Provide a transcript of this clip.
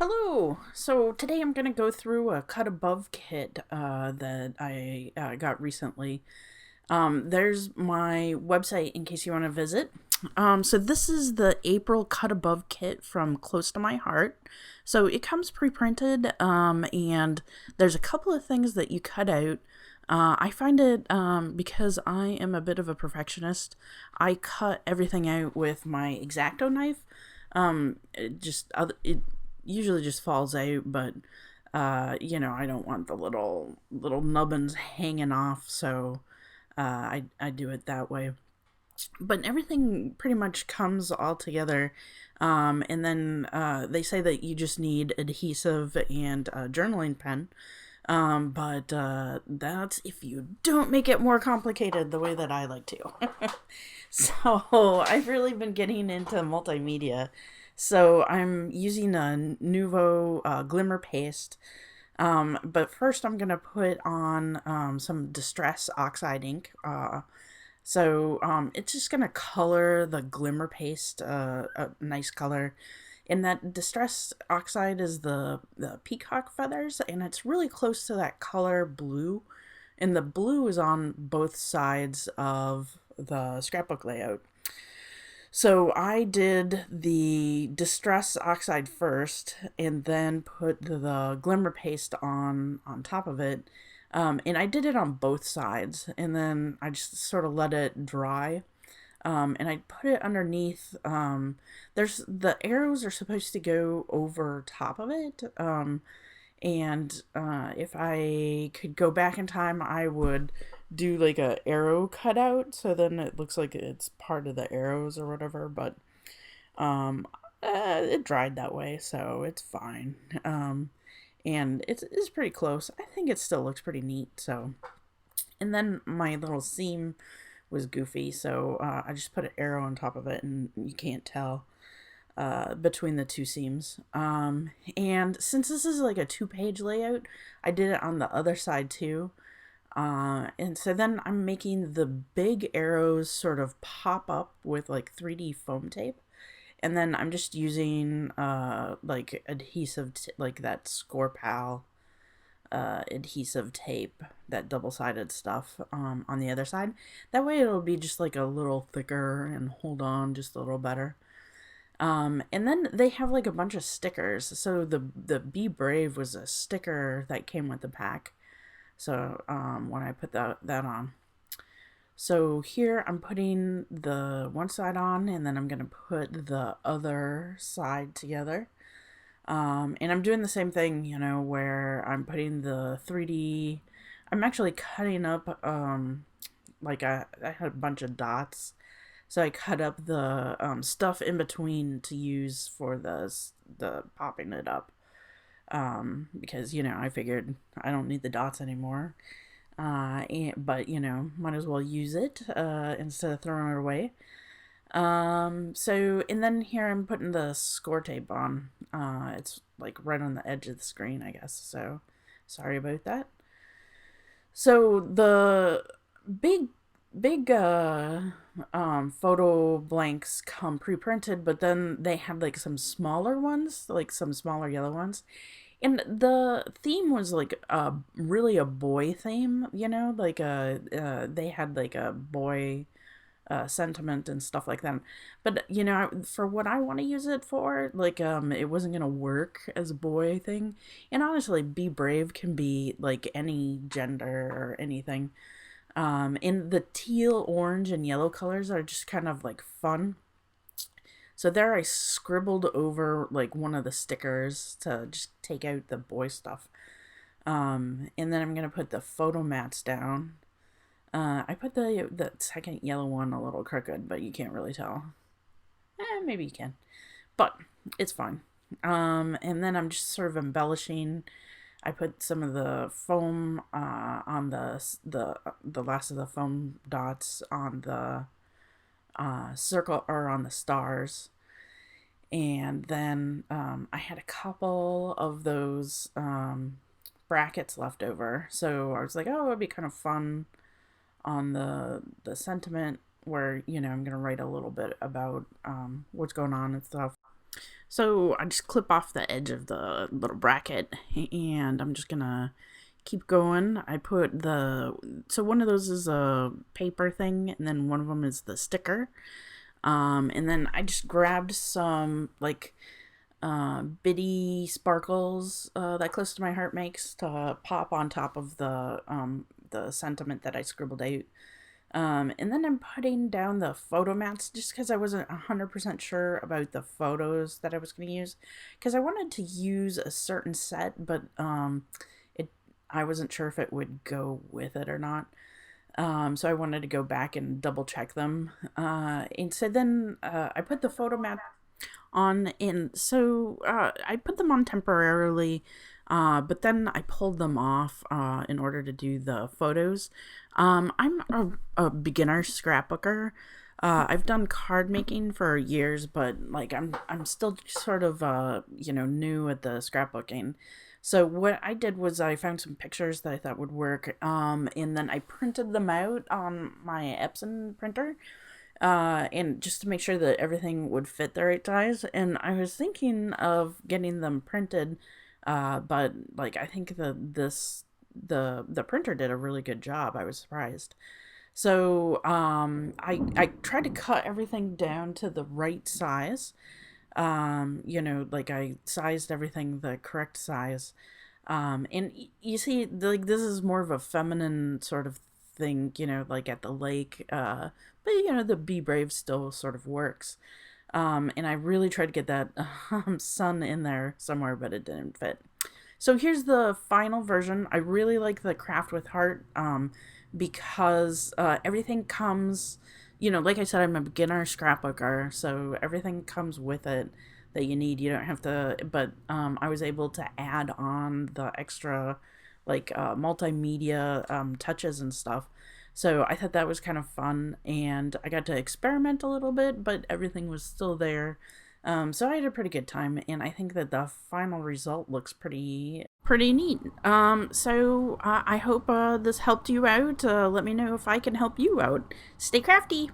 Hello! So today I'm going to go through a cut above kit that I got recently. There's my website in case you want to visit. So this is the April cut above kit from Close to My Heart. So it comes pre-printed, and there's a couple of things that you cut out. I find it, because I am a bit of a perfectionist, I cut everything out with my X-Acto knife. It usually just falls out, but I don't want the little nubbins hanging off, so I do it that way. But everything pretty much comes all together, and then they say that you just need adhesive and a journaling pen. But that's if you don't make it more complicated the way that I like to. So I've really been getting into multimedia. So I'm using a Nuvo glimmer paste. But first I'm going to put on some Distress Oxide ink. It's just going to color the glimmer paste a nice color. And that Distress Oxide is the peacock feathers, and it's really close to that color blue. And the blue is on both sides of the scrapbook layout. So I did the Distress Oxide first, and then put the glimmer paste on top of it. And I did it on both sides, and then I just sort of let it dry. And I put it underneath. There's the arrows are supposed to go over top of it. If I could go back in time, I would do like a arrow cutout, so then it looks like it's part of the arrows or whatever. But um, it dried that way, so it's fine. And it's pretty close. I think it still looks pretty neat. So, and then my little seam was goofy, so I just put an arrow on top of it, and you can't tell between the two seams. And since this is like a 2-page layout, I did it on the other side too. And so then I'm making the big arrows sort of pop up with like 3D foam tape. And then I'm just using like adhesive, like that Score Pal adhesive tape, that double-sided stuff, on the other side. That way it'll be just like a little thicker and hold on just a little better. And then they have like a bunch of stickers. So the Be Brave was a sticker that came with the pack. So when I put that on. So here I'm putting the one side on, and then I'm going to put the other side together. And I'm doing the same thing, where I'm putting the 3D. I'm actually cutting up, like I had a bunch of dots. So I cut up the stuff in between to use for the popping it up. Because, I figured I don't need the dots anymore. But, might as well use it instead of throwing it away. And then here I'm putting the score tape on. It's like right on the edge of the screen, I guess. So sorry about that. So the big photo blanks come pre-printed, but then they had like some smaller ones, like some smaller yellow ones. And the theme was like really a boy theme, like they had like a boy sentiment and stuff like that. But for what I want to use it for, like it wasn't gonna work as a boy thing. And honestly, Be Brave can be like any gender or anything. And the teal, orange, and yellow colors are just kind of like fun. So there I scribbled over like one of the stickers to just take out the boy stuff. And then I'm going to put the photo mats down. I put the second yellow one a little crooked, but you can't really tell. Maybe you can. But it's fine. And then I'm just sort of embellishing. I put some of the foam on the last of the foam dots on the circle, or on the stars. And then I had a couple of those brackets left over, so I was like, oh, it'd be kind of fun on the sentiment where I'm gonna write a little bit about what's going on and stuff. So I just clip off the edge of the little bracket, and I'm just gonna keep going. I put so one of those is a paper thing, and then one of them is the sticker. And then I just grabbed some like bitty sparkles that Close to My Heart makes to pop on top of the sentiment that I scribbled out. And then I'm putting down the photo mats just because I wasn't 100% sure about the photos that I was going to use. Because I wanted to use a certain set, but it I wasn't sure if it would go with it or not. So I wanted to go back and double check them. And so then I put the photo mat on in. So I put them on temporarily, but then I pulled them off in order to do the photos. I'm a beginner scrapbooker. I've done card making for years, but like I'm still sort of new at the scrapbooking. So what I did was I found some pictures that I thought would work, and then I printed them out on my Epson printer, and just to make sure that everything would fit the right size. And I was thinking of getting them printed, but like I think the printer did a really good job. I was surprised. So I tried to cut everything down to the right size. Like I sized everything the correct size. And you see, like this is more of a feminine sort of thing, like at the lake. But the Be Brave still sort of works. And I really tried to get that sun in there somewhere, but it didn't fit. So here's the final version. I really like the Craft with Heart, because everything comes, like I said, I'm a beginner scrapbooker, so everything comes with it that you need. You don't have to, but I was able to add on the extra, like multimedia touches and stuff. So I thought that was kind of fun, and I got to experiment a little bit, but everything was still there. So I had a pretty good time, and I think that the final result looks pretty neat. So I hope this helped you out. Let me know if I can help you out. Stay crafty.